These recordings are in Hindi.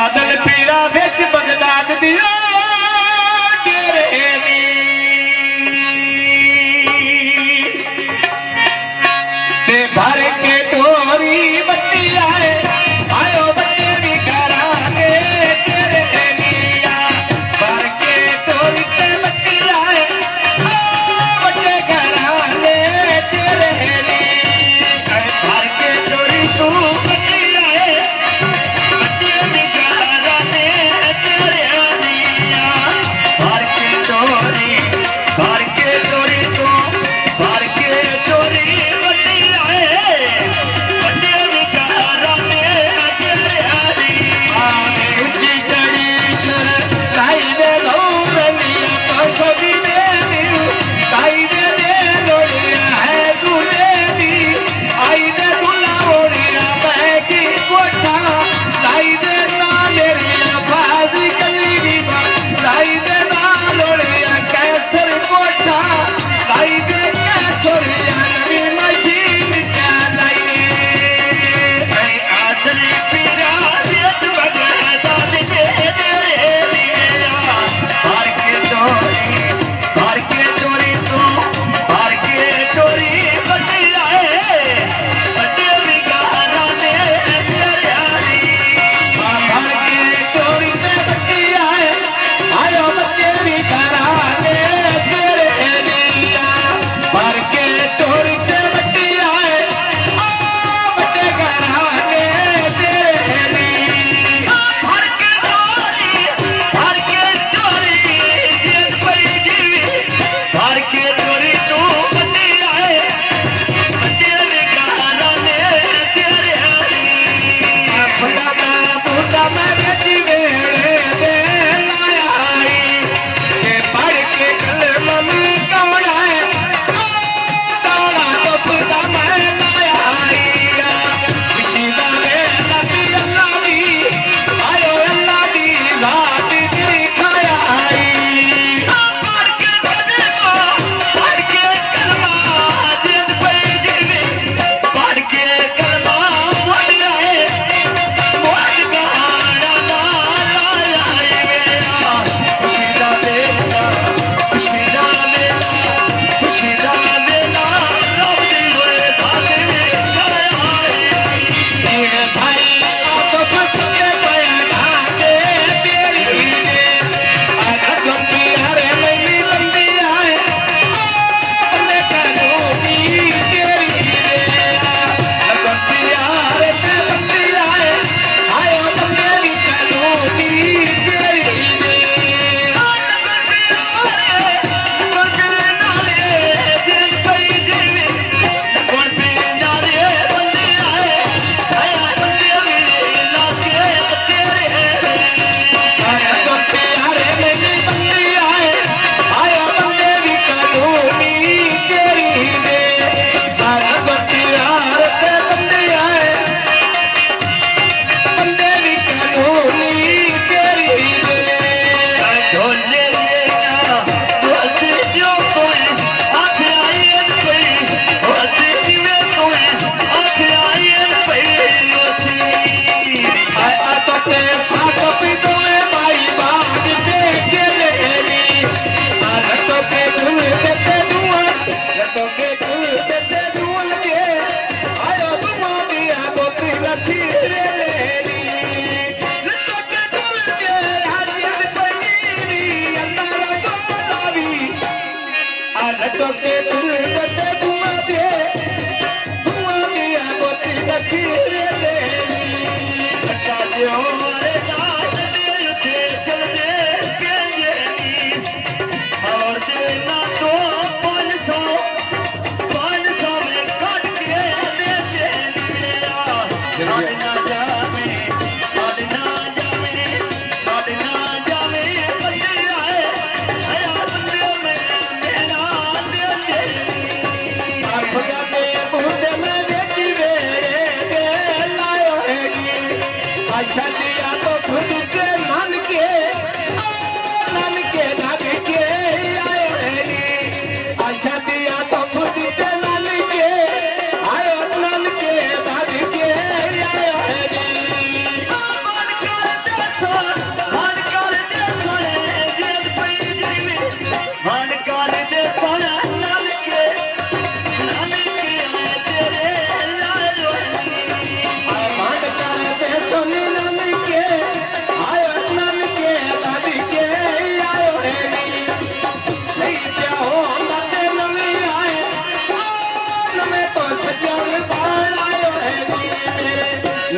आदल पीरा बिच बगदाद दिया भर के तोरी बत्ती आए आयो बच्चे भी करांगे तेरे लिया भर के तोरी ते बत्ती आए बच्चे करांगे तेरे लिए भर के तोरी तू बत्ती आए बच्चे भी करांगे तेरे लिया भर के तोरी तू भर के तोरी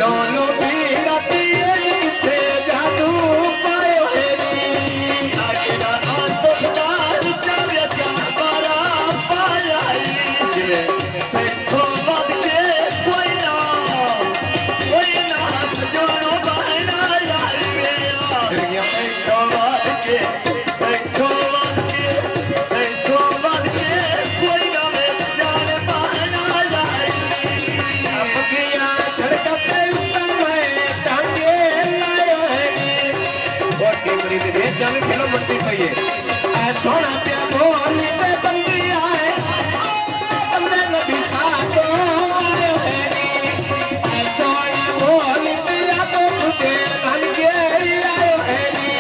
लोलो भी राती से जादू पायो है नी आगे ना तो दार चावे चारा पाया जिवे देखो बात के कोई ना जोनो बहना यार मेरा दुनिया में बात के देखो बात के कोई ना में जान बहना यार अब किया सड़क पे चल फिल्म बनती पई है सोना पे बोली पे बंदी आए बंदे नबी साथो आयो है नी सोना बोली पे तो खुदे बन के आयो है नी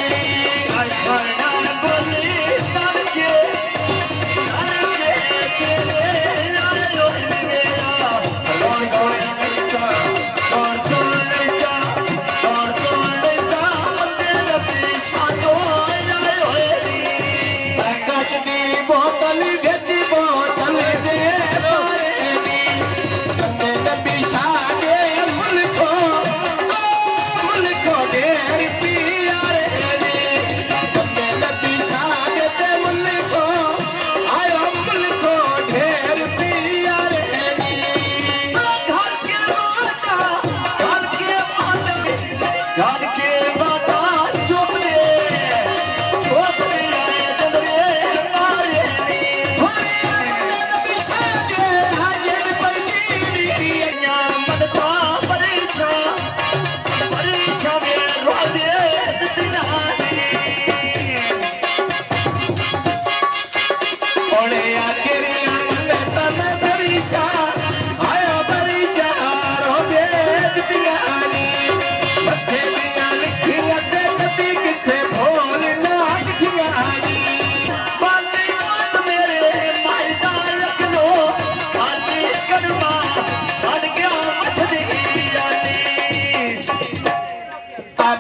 सोना बोली बन के तेरे आयो है मेरा कौन कौन बोतल भेजी बोतल दे मारे नी बंदे नबी सागे मुल्को ढेर पिया रे नी बंदे नबी सागे ते मुल्को आयो मुल्को ढेर पिया रे नी घर के बाटा चुप दे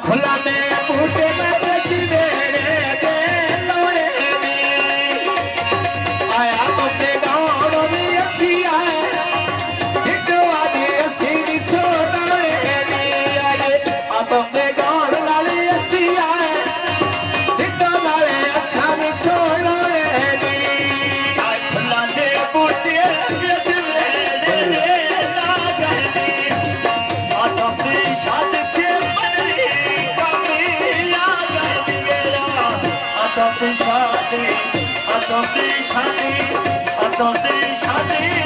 खुला में बूटे में बची मेरे दे लोड़े नी आया तो के गाँव में असी आए एक वादी असी नी सोड़े नी आए आ तो के गाँव नाले असी आए एक नाले असा नी सोड़े नी आ खुला में बूटे बच मेरे लागे नी आ तो से शादी I don't think